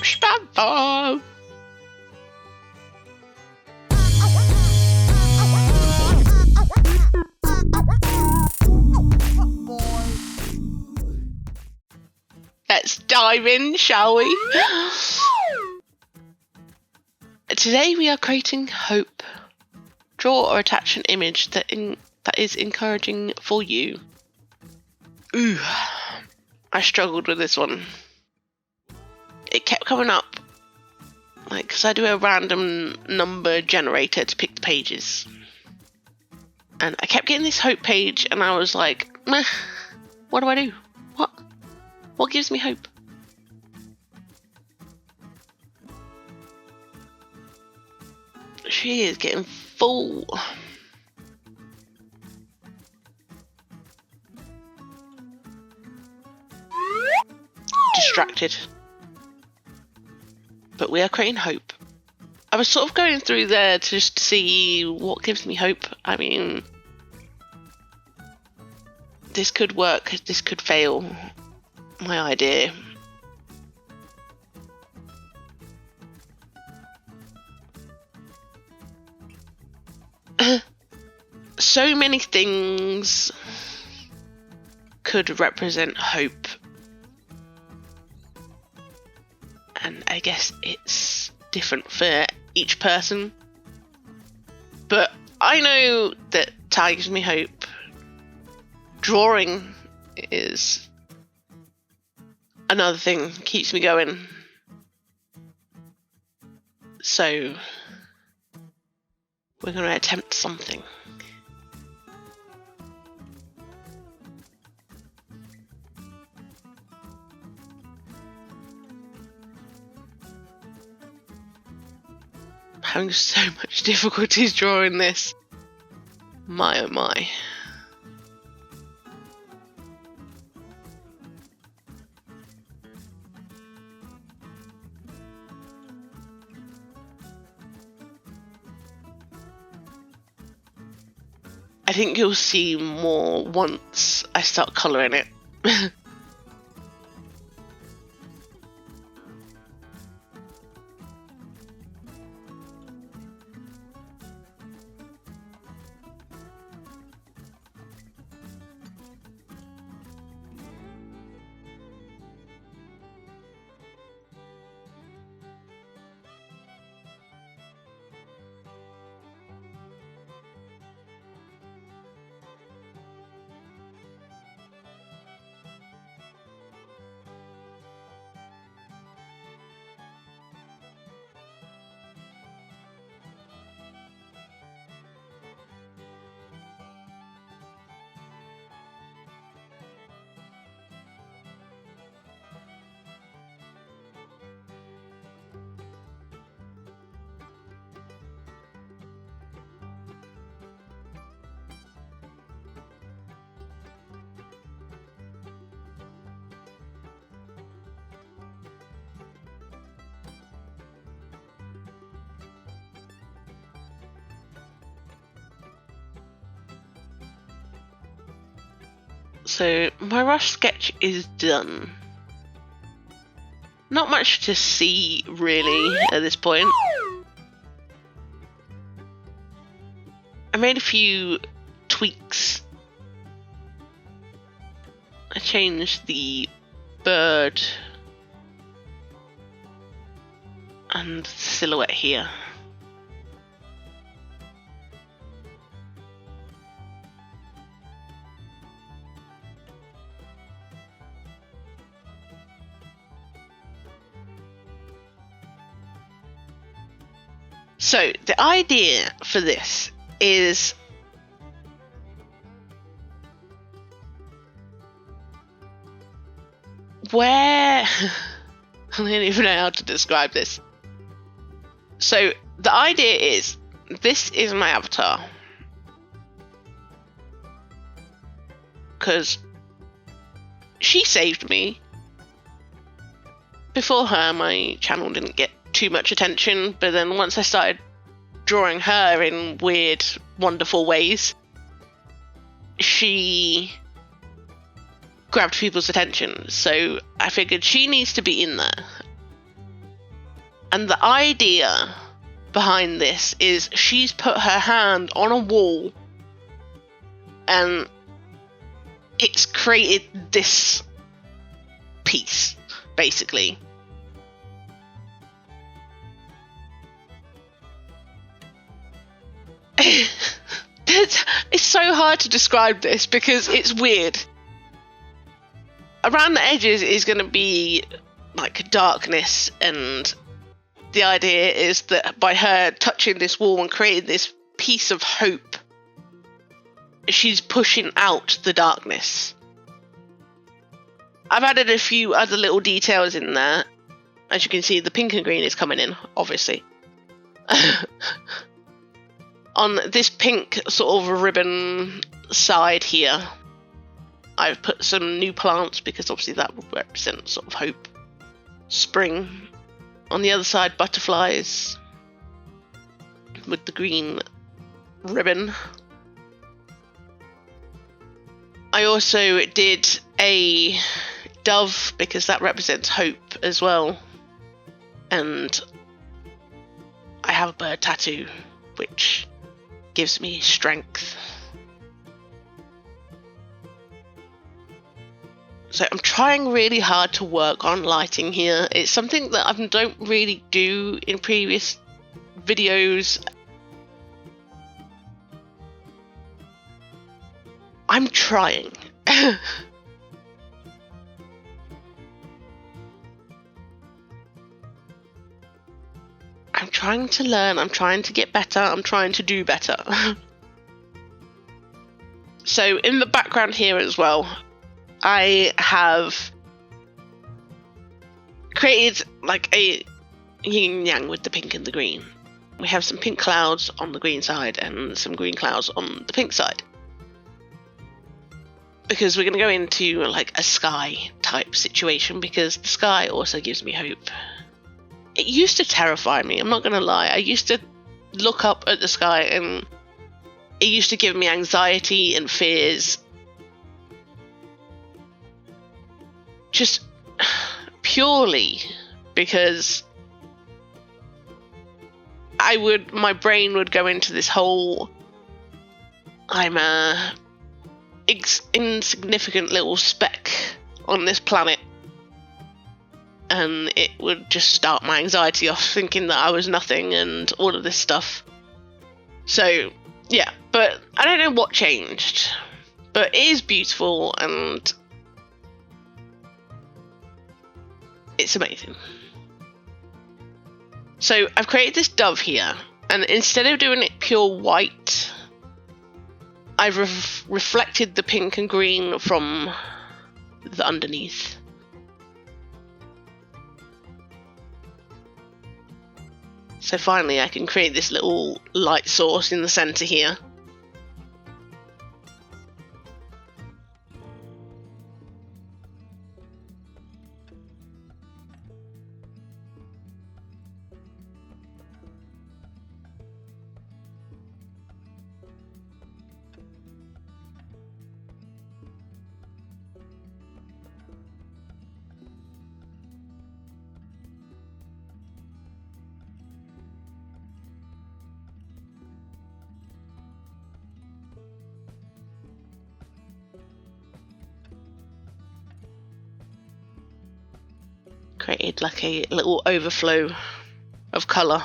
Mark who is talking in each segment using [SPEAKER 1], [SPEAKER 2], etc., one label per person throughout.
[SPEAKER 1] SpongeBob. Let's dive in, shall we? Today we are creating hope. Draw or attach an image that is encouraging for you. Ooh, I struggled with this one. It kept coming up, like, because I do a random number generator to pick the pages. And I kept getting this hope page, and I was like, meh, what do I do? What gives me hope? She is getting full. Distracted. But we are creating hope. I was sort of going through there to just see what gives me hope. I mean, this could work, this could fail. My idea. So many things could represent hope. And I guess it's different for each person. But I know that Ty gives me hope. Drawing is another thing, keeps me going. So we're going to attempt something. I'm having so much difficulties drawing this. My oh my. I think you'll see more once I start colouring it. So my rough sketch is done. Not much to see really at this point. I made a few tweaks. I changed the bird and the silhouette here. So the idea for this is where I don't even know how to describe this. So the idea is this is my avatar because she saved me. Before her, my channel didn't get too much attention, but then once I started drawing her in weird, wonderful ways, she grabbed people's attention. So I figured she needs to be in there. And the idea behind this is she's put her hand on a wall and it's created this piece, basically. It's so hard to describe this because it's weird. Around the edges is going to be like darkness, and the idea is that by her touching this wall and creating this piece of hope, she's pushing out the darkness. I've added a few other little details in there. As you can see, the pink and green is coming in, obviously. On this pink sort of ribbon side here, I've put some new plants because obviously that would represent sort of hope. Spring. On the other side, butterflies with the green ribbon. I also did a dove because that represents hope as well. And I have a bird tattoo, which gives me strength. So I'm trying really hard to work on lighting here. It's something that I don't really do in previous videos. I'm trying. I'm trying to learn, I'm trying to get better, I'm trying to do better. So in the background here as well, I have created like a yin and yang with the pink and the green. We have some pink clouds on the green side and some green clouds on the pink side. Because we're going to go into like a sky type situation, because the sky also gives me hope. It used to terrify me, I'm not going to lie. I used to look up at the sky and it used to give me anxiety and fears. Just purely because my brain would go into this whole, I'm a insignificant little speck on this planet, and it would just start my anxiety off, thinking that I was nothing and all of this stuff. So yeah, but I don't know what changed, but it is beautiful and it's amazing. So I've created this dove here, and instead of doing it pure white, I've reflected the pink and green from the underneath. So finally I can create this little light source in the center here. Created like a little overflow of colour.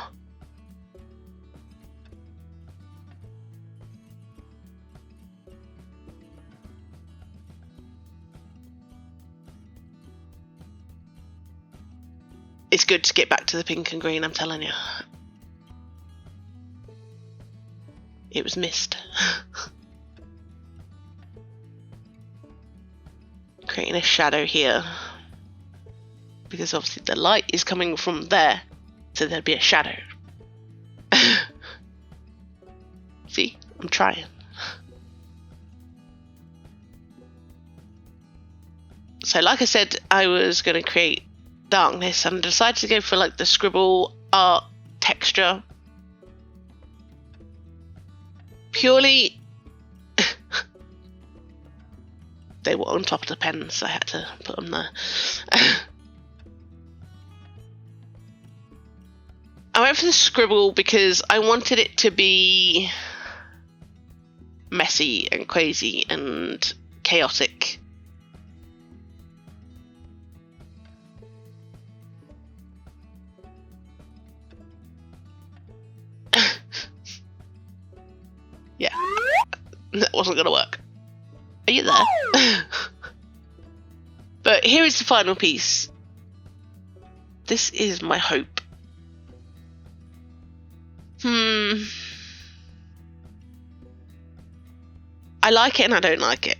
[SPEAKER 1] It's good to get back to the pink and green, I'm telling you. It was missed. Creating a shadow here, because obviously the light is coming from there, so there'd be a shadow. See, I'm trying. So like I said, I was going to create darkness and decided to go for like the scribble art texture. Purely they were on top of the pens, so I had to put them there. I went for the scribble because I wanted it to be messy and crazy and chaotic. Yeah, that wasn't gonna work. Are you there? But here is the final piece. This is my hope. I like it and I don't like it.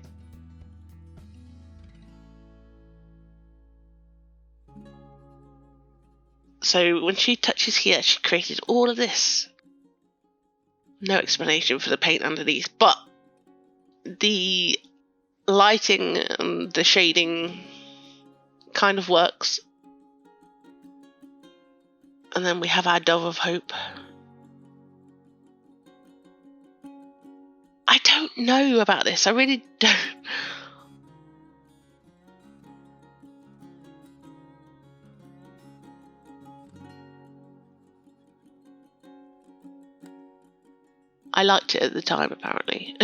[SPEAKER 1] So when she touches here, she created all of this. No explanation for the paint underneath, but the lighting and the shading kind of works. And then we have our dove of hope. I don't know about this. I really don't. I liked it at the time, apparently.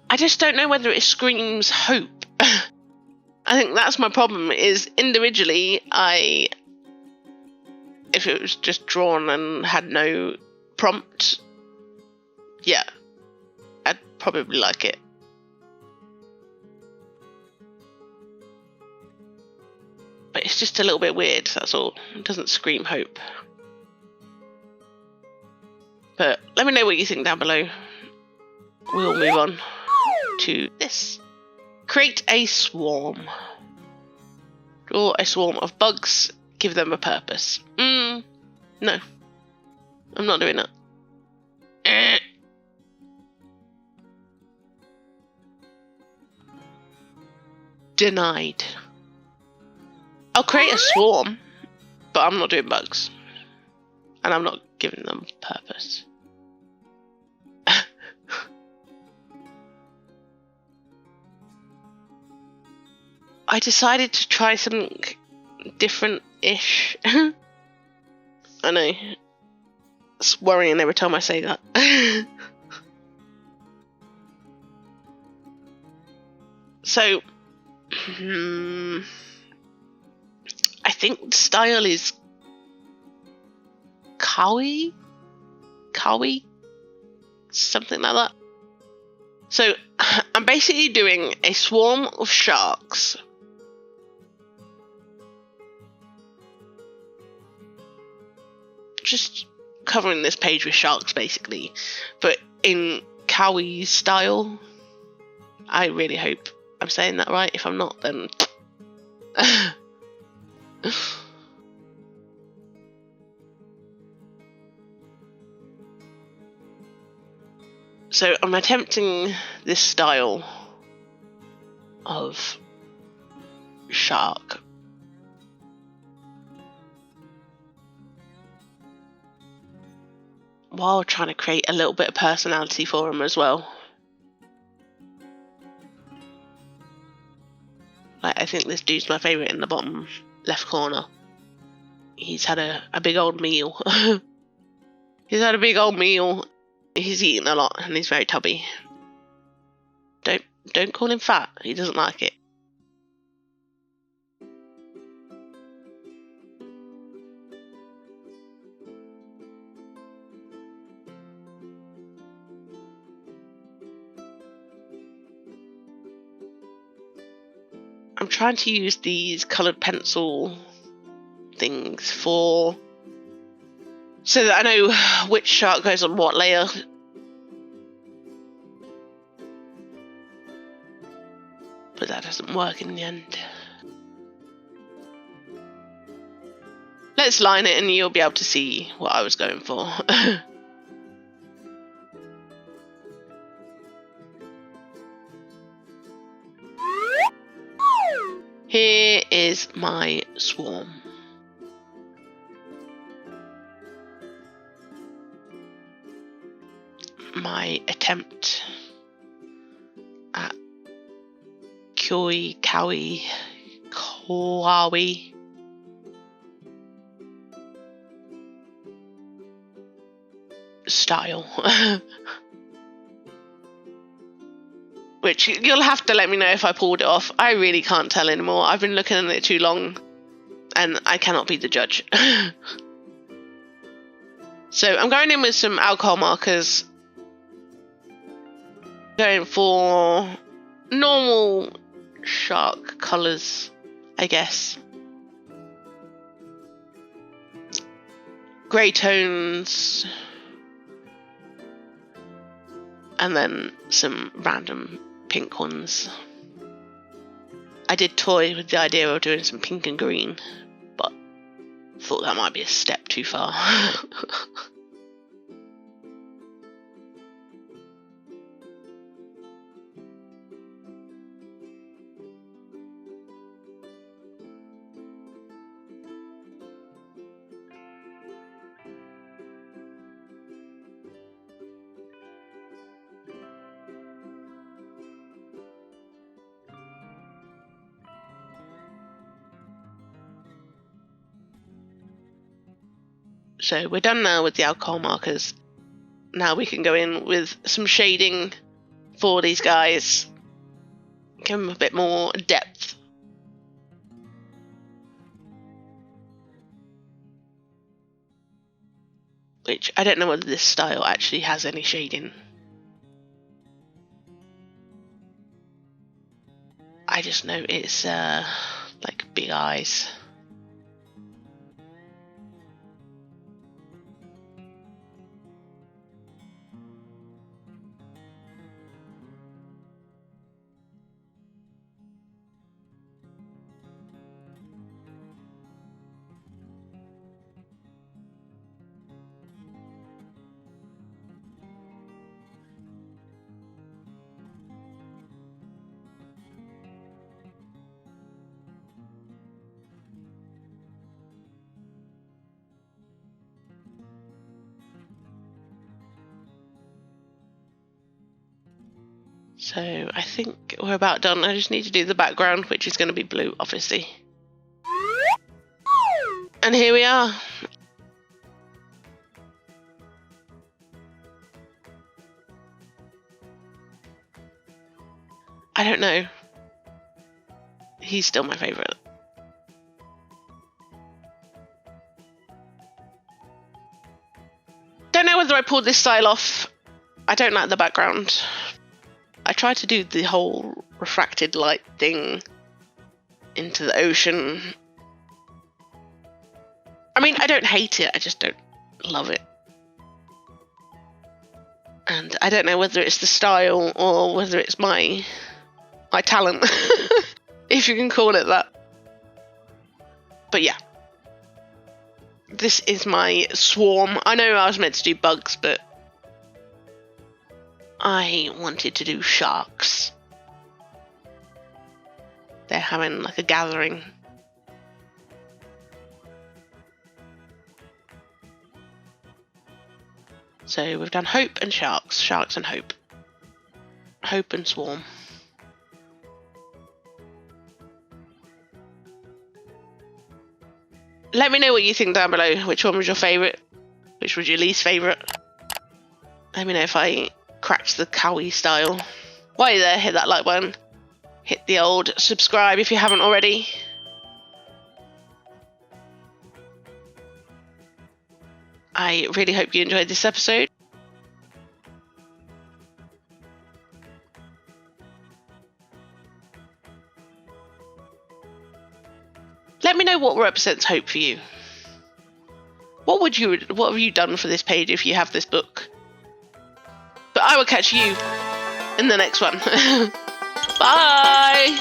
[SPEAKER 1] I just don't know whether it screams hope. I think that's my problem, is individually, if it was just drawn and had no prompt, yeah, I'd probably like it. But it's just a little bit weird, that's all. It doesn't scream hope. But let me know what you think down below. We'll move on to this. Create a swarm. Draw a swarm of bugs. Give them a purpose. No. I'm not doing that. Denied. I'll create a swarm, but I'm not doing bugs. And I'm not giving them purpose. I decided to try something different-ish. I know. It's worrying every time I say that. So, I think the style is kawaii? Something like that. So, I'm basically doing a swarm of sharks. Just covering this page with sharks, basically. But in kawaii style. I really hope I'm saying that right. If I'm not, then... So I'm attempting this style of shark. While trying to create a little bit of personality for him as well. Like, I think this dude's my favourite in the bottom left corner. He's had a big old meal. He's had a big old meal. He's eaten a lot and he's very tubby. Don't call him fat. He doesn't like it. I'm trying to use these coloured pencil things so that I know which shark goes on what layer. But that doesn't work in the end. Let's line it and you'll be able to see what I was going for. Here is my swarm. My attempt at kawaii Who are we? Style. Which you'll have to let me know if I pulled it off. I really can't tell anymore. I've been looking at it too long and I cannot be the judge. So I'm going in with some alcohol markers. Going for normal shark colours, I guess. Grey tones. And then some random pink ones. I did toy with the idea of doing some pink and green, but thought that might be a step too far. So we're done now with the alcohol markers. Now we can go in with some shading for these guys. Give them a bit more depth. Which I don't know whether this style actually has any shading. I just know it's like big eyes. So I think we're about done. I just need to do the background, which is going to be blue, obviously. And here we are. I don't know. He's still my favourite. Don't know whether I pulled this style off. I don't like the background. I tried to do the whole refracted light thing into the ocean. I mean, I don't hate it, I just don't love it. And I don't know whether it's the style or whether it's my talent, if you can call it that. But yeah. This is my swarm. I know I was meant to do bugs, but I wanted to do sharks. They're having like a gathering. So we've done hope and sharks, sharks and hope. Hope and swarm. Let me know what you think down below. Which one was your favourite? Which was your least favourite? Let me know if I cracked the Cowie style. While you're there, hit that like button. Hit the old subscribe if you haven't already. I really hope you enjoyed this episode. Let me know what represents hope for you. What have you done for this page if you have this book? But I will catch you in the next one. Bye!